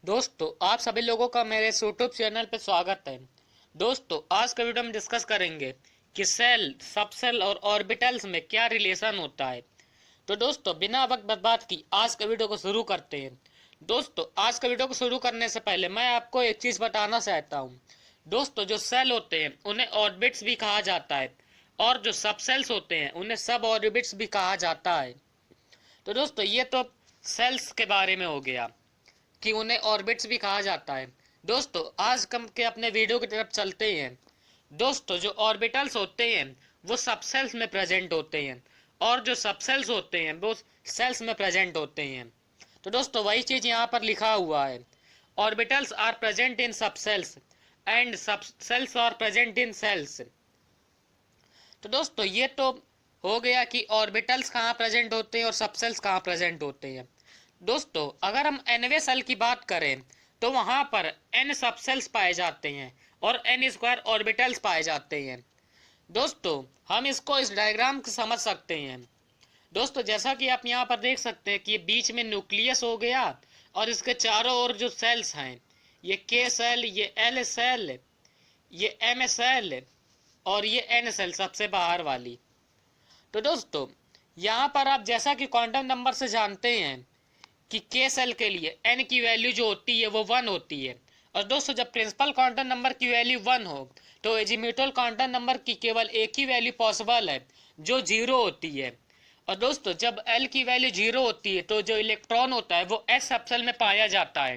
दोस्तों आप सभी लोगों का मेरे यूट्यूब चैनल पर स्वागत है। दोस्तों आज के वीडियो में डिस्कस करेंगे कि सेल, सबसेल और ऑर्बिटल्स में क्या रिलेशन होता है। तो दोस्तों बिना वक्त बर्बाद की आज के वीडियो को शुरू करते हैं। दोस्तों आज के वीडियो को शुरू करने से पहले मैं आपको एक चीज बताना चाहता हूँ। दोस्तों जो सेल होते हैं उन्हें ऑर्बिट्स भी कहा जाता है और जो सबसेल्स होते हैं उन्हें सब ऑर्बिट्स भी कहा जाता है। तो दोस्तों ये तो सेल्स के बारे में हो गया कि उन्हें ऑर्बिट्स भी कहा जाता है। दोस्तों आज हम के अपने वीडियो की तरफ चलते हैं। दोस्तों जो ऑर्बिटल्स होते हैं वो सबसेल्स में प्रेजेंट होते हैं और जो सबसेल्स होते हैं वो सेल्स में प्रेजेंट होते हैं। तो दोस्तों वही चीज यहाँ पर लिखा हुआ है, orbitals are present in subshells and subshells are present in shells. तो दोस्तों ये तो हो गया कि ऑर्बिटल्स कहाँ प्रेजेंट होते हैं और सबसेल्स कहाँ प्रेजेंट होते हैं। दोस्तों अगर हम nवे सेल की बात करें तो वहां पर n सबसेल्स पाए जाते हैं और n स्क्वायर ऑर्बिटल्स पाए जाते हैं। दोस्तों हम इसको इस डायग्राम से समझ सकते हैं। दोस्तों जैसा कि आप यहाँ पर देख सकते हैं कि बीच में न्यूक्लियस हो गया और इसके चारों ओर जो सेल्स हैं, ये K सेल, ये L सेल, ये M सेल और ये N सेल सबसे बाहर वाली। तो दोस्तों यहाँ पर आप जैसा कि क्वांटम नंबर से जानते हैं कि K सेल के लिए n की वैल्यू जो होती है वो 1 होती है। और दोस्तों जब प्रिंसिपल क्वांटम नंबर की वैल्यू 1 हो तो एजीम्यूटल क्वांटम नंबर की केवल एक ही वैल्यू पॉसिबल है जो 0 होती है। और दोस्तों जब L की वैल्यू 0 होती है तो जो इलेक्ट्रॉन होता है वो S सबसेल में पाया जाता है।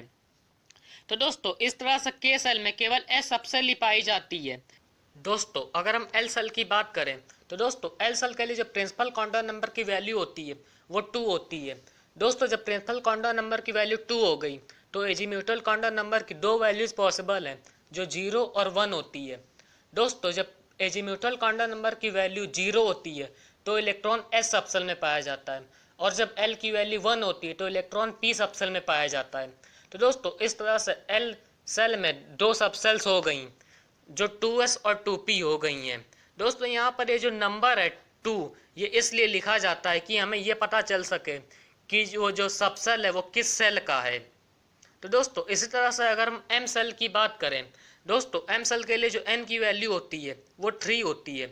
तो दोस्तों इस तरह से K सेल में केवल S सबसेल ही पाई जाती है। दोस्तों अगर हम L सेल की बात करें तो दोस्तों L सेल के लिए जो प्रिंसिपल क्वांटम नंबर की वैल्यू होती है वो 2 होती है। दोस्तों जब प्रिंसिपल क्वांटम नंबर की वैल्यू 2 हो गई तो एजीम्यूटल क्वांटम नंबर की दो वैल्यूज पॉसिबल हैं जो 0 और 1 होती है। दोस्तों जब एजीम्यूटल क्वांटम नंबर की वैल्यू 0 होती है तो इलेक्ट्रॉन S सबसेल में पाया जाता है और जब L की वैल्यू 1 होती है तो इलेक्ट्रॉन P सबसेल में पाया जाता है। तो दोस्तों इस तरह से L सेल में दो सबसेल्स हो गई जो 2s और 2p हो गई हैं। दोस्तों यहाँ पर ये जो नंबर है 2, ये इसलिए लिखा जाता है कि हमें ये पता चल सके कि वो जो सबसेल है वो किस सेल का है। तो दोस्तों इसी तरह से अगर हम m सेल की बात करें, दोस्तों m सेल के लिए जो n की वैल्यू होती है वो 3 होती है।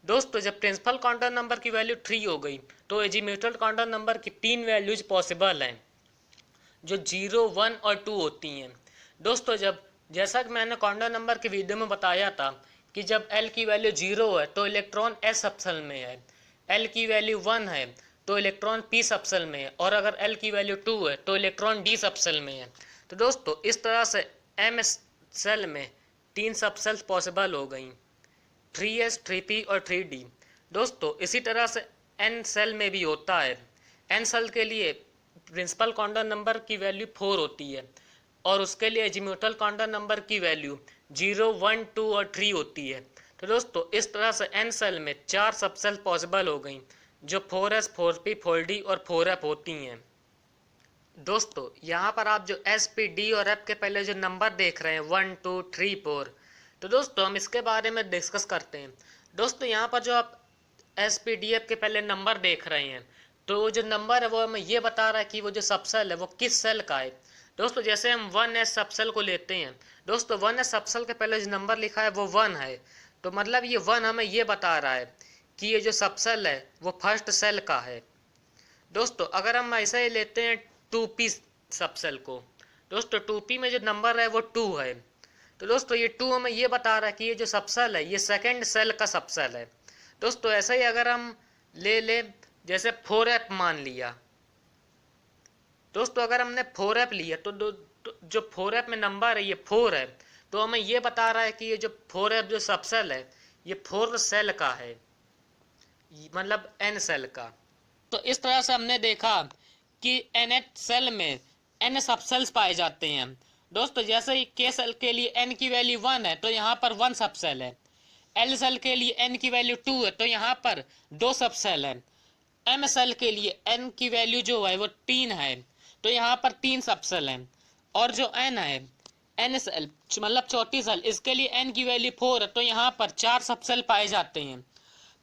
दोस्तों जब प्रिंसिपल क्वांटम नंबर की वैल्यू 3 हो गई तो एजीम्यूटल क्वांटम नंबर की 3 वैल्यूज पॉसिबल हैं जो 0, 1 और 2 होती हैं। दोस्तों जब जैसा कि मैंने क्वांटम नंबर की वीडियो में बताया था कि जब L की वैल्यू 0 है तो इलेक्ट्रॉन S सबसेल में है, L की वैल्यू 1 है तो इलेक्ट्रॉन P सबसेल में है और अगर L की वैल्यू 2 है तो इलेक्ट्रॉन D सबसेल में है। तो दोस्तों इस तरह से M सेल में 3 सबसेल्स पॉसिबल हो गई, 3s, 3p और 3d। दोस्तों इसी तरह से N सेल में भी होता है। N सेल के लिए प्रिंसिपल क्वांटम नंबर की वैल्यू 4 होती है और उसके लिए एजीम्यूटल क्वांटम नंबर की वैल्यू 0, 1, 2 और 3 होती है। तो दोस्तों इस तरह से N सेल में 4 सबसेल पॉसिबल हो गई जो 4s, 4p, 4d और 4f होती हैं। दोस्तों यहाँ पर आप जो s, p, d और f के पहले जो नंबर देख रहे हैं 1, 2, 3, 4, तो दोस्तों हम इसके बारे में डिस्कस करते हैं। दोस्तों यहाँ पर जो आप s, p, d, f के पहले नंबर देख रहे हैं तो जो नंबर है वो हमें ये बता रहा है कि वो जो सबसेल है वो किस सेल का है। दोस्तों जैसे हम 1s सबसेल को लेते हैं, दोस्तों 1s सबसेल के पहले जो नंबर लिखा है वो 1 है, तो मतलब ये 1 हमें ये बता रहा है कि ये जो सबसेल है वो फर्स्ट सेल का है। दोस्तों अगर हम ऐसे ही लेते हैं 2p सबसेल को, दोस्तों 2p में जो नंबर है वो 2 है, तो दोस्तों ये 2 हमें ये बता रहा है कि ये जो सबसेल है ये सेकेंड सेल का सबसेल है। दोस्तों ऐसे ही अगर हम ले जैसे 4f मान लिया, दोस्तों अगर हमने 4f लिया तो जो 4f में नंबर है ये 4 है, तो हमें ये बता रहा है कि ये जो 4f जो सबसेल है ये 4th सेल का है, मतलब n सेल का। तो इस तरह से हमने देखा कि nth सेल में n सबसेल्स पाए जाते हैं। दोस्तों जैसे ही K सेल के लिए n की वैल्यू 1 है तो यहाँ पर 1 सबसेल है, L सेल के लिए n की वैल्यू 2 है तो यहाँ पर 2 सबसेल है, M सेल के लिए n की वैल्यू जो है वो 3 है तो यहाँ पर 3 सबसेल हैं और जो n है n सेल मतलब चौथी सेल, इसके लिए n की वैल्यू 4 है तो यहाँ पर 4 सबसेल पाए जाते हैं।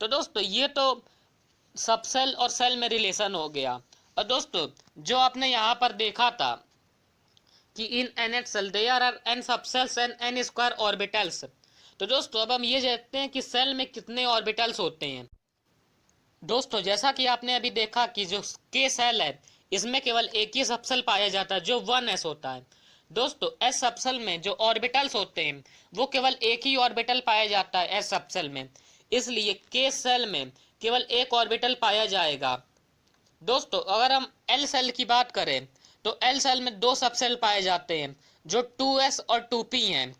तो दोस्तों ये तो सबसेल और सेल में रिलेशन हो गया। और दोस्तों जो आपने यहाँ पर देखा था कि in NH cell there are n subcells and n square orbitals। तो दोस्तों अब हम ये जानते हैं कि सेल में कितने ऑर्बिटल्स होते हैं। दोस्तों जैसा कि आपने अभी देखा कि जो के सेल है इसमें केवल एक ही सबसेल पाया जाता है जो 1s होता है। दोस्तों एस सबसेल में जो ऑर्बिटल्स होते हैं वो केवल एक ही ऑर्बिटल पाया जाता है एस सबसेल में, इसलिए के सेल में केवल एक ऑर्बिटल पाया जाएगा। दोस्तों अगर हम एल सेल की बात करें तो एल सेल में दो सबसेल पाए जाते हैं जो 2s और 2p हैं।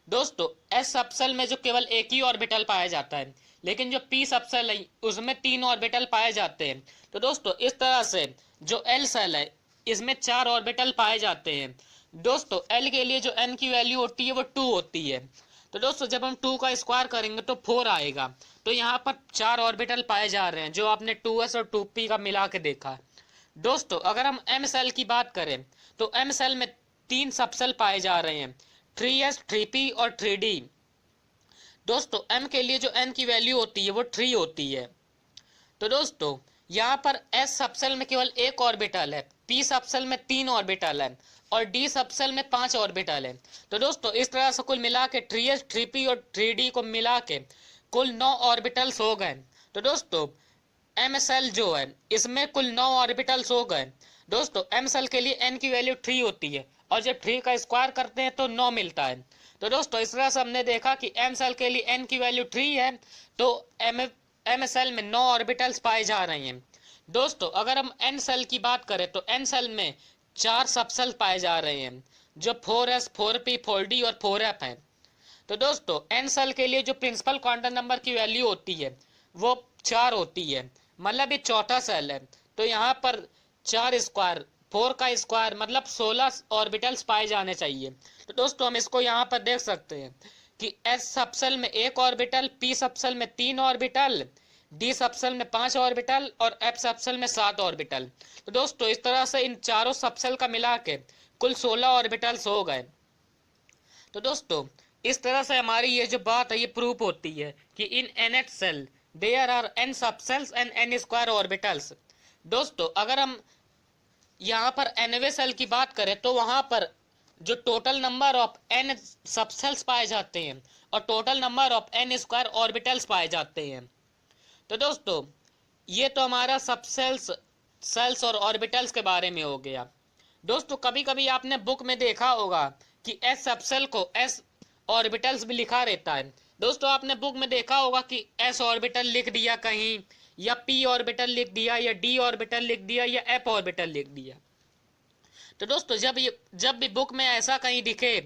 दोस्तों एस सबसेल में जो केवल एक ही ऑर्बिटल पाया जाता है, लेकिन जो पी सबसेल है उसमें 3 ऑर्बिटल पाए जाते हैं। तो दोस्तों इस तरह से जो एल सेल है इसमें 4 ऑर्बिटल पाए जाते हैं। दोस्तों एल के लिए जो एन की वैल्यू होती है वो 2 होती है। तो दोस्तों जब हम 2 का स्क्वायर करेंगे तो 4 आएगा। तो यहाँ पर 4 ऑर्बिटल पाए जा रहे हैं जो आपने 2s और 2p का मिला के देखा। दोस्तों अगर हम एम सेल की बात करें तो एम सेल में 3 सबसेल पाए जा रहे हैं 3s 3p और 3d। दोस्तों m के लिए जो n की वैल्यू होती है वो 3 होती है। तो दोस्तों यहाँ पर s सबसेल में केवल एक ऑर्बिटल है, p सबसेल में 3 ऑर्बिटल है और d सबसेल में 5 ऑर्बिटल है। तो दोस्तों इस तरह से कुल मिला के 3s 3p और 3d को मिला के कुल 9 ऑर्बिटल्स हो गए। तो दोस्तों एम सेल जो है इसमें कुल 9 ऑर्बिटल्स हो गए। दोस्तों एम सेल के लिए n की वैल्यू 3 होती है और जब 3 का स्क्वायर करते हैं तो 9 मिलता है। तो दोस्तों इस तरह से हमने देखा कि एम सेल के लिए n की वैल्यू 3 है तो एम सेल में 9 ऑर्बिटल्स पाए जा रहे हैं। दोस्तों अगर हम n सेल की बात करें तो n सेल में 4 सबसेल पाए जा रहे हैं जो 4s 4p 4d और 4f हैं। तो दोस्तों n सेल के लिए जो प्रिंसिपल क्वांटम नंबर की वैल्यू होती है वो 4 होती है, मतलब ये चौथा सेल है। तो यहाँ पर 4 स्क्वायर 4 का स्क्वायर मतलब 16 ऑर्बिटल्स पाए जाने चाहिए। तो दोस्तों हम इसको यहाँ पर देख सकते हैं कि एस सबसेल में एक ऑर्बिटल, पी सबसेल में 3 ऑर्बिटल, डी सबसेल में 5 ऑर्बिटल और एफ सबसेल में 7 ऑर्बिटल। तो दोस्तों इस तरह से इन चारों सबसेल का मिला के कुल 16 ऑर्बिटल्स हो गए। तो दोस्तों इस तरह से हमारी ये जो बात है ये प्रूफ होती है कि in NH shell there are n subshells and n square orbitals. दोस्तों अगर हम यहाँ पर nवे सेल की बात करें तो वहां पर जो total number of n subcells पाए जाते हैं और total number of n square orbitals पाए जाते हैं। तो दोस्तों ये तो हमारा सबसेल्स सेल्स और ऑर्बिटल्स के बारे में हो गया। दोस्तों कभी कभी आपने बुक में देखा होगा कि s सबसेल को s ऑर्बिटल्स भी लिखा रहता है। दोस्तों आपने बुक में देखा होगा कि s ऑर्बिटल लिख दिया कहीं या p ऑर्बिटल लिख दिया या d ऑर्बिटल लिख दिया या f ऑर्बिटल लिख दिया। तो दोस्तों जब भी बुक में ऐसा कहीं दिखे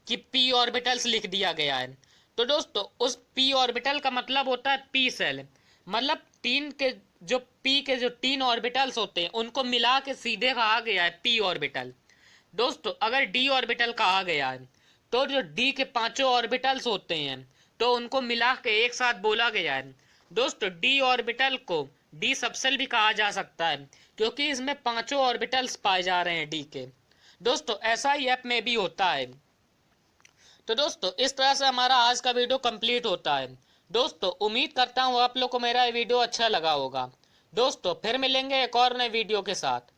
कि p ऑर्बिटल्स लिख दिया गया है तो दोस्तों उस p ऑर्बिटल का मतलब होता है p सेल, मतलब p के जो 3 ऑर्बिटल्स होते हैं उनको मिला के सीधे कहा गया है p ऑर्बिटल। दोस्तों अगर d ऑर्बिटल कहा गया है तो जो d के 5 ऑर्बिटल्स होते हैं तो उनको मिला के एक साथ बोला गया है। दोस्तों d ऑर्बिटल को d सबसेल भी कहा जा सकता है क्योंकि इसमें 5 ऑर्बिटल्स पाए जा रहे हैं d के। दोस्तों ऐसा ही f में भी होता है। तो दोस्तों इस तरह से हमारा आज का वीडियो कंप्लीट होता है। दोस्तों उम्मीद करता हूँ आप लोग को मेरा वीडियो अच्छा लगा होगा। दोस्तों फिर मिलेंगे एक और नए वीडियो के साथ।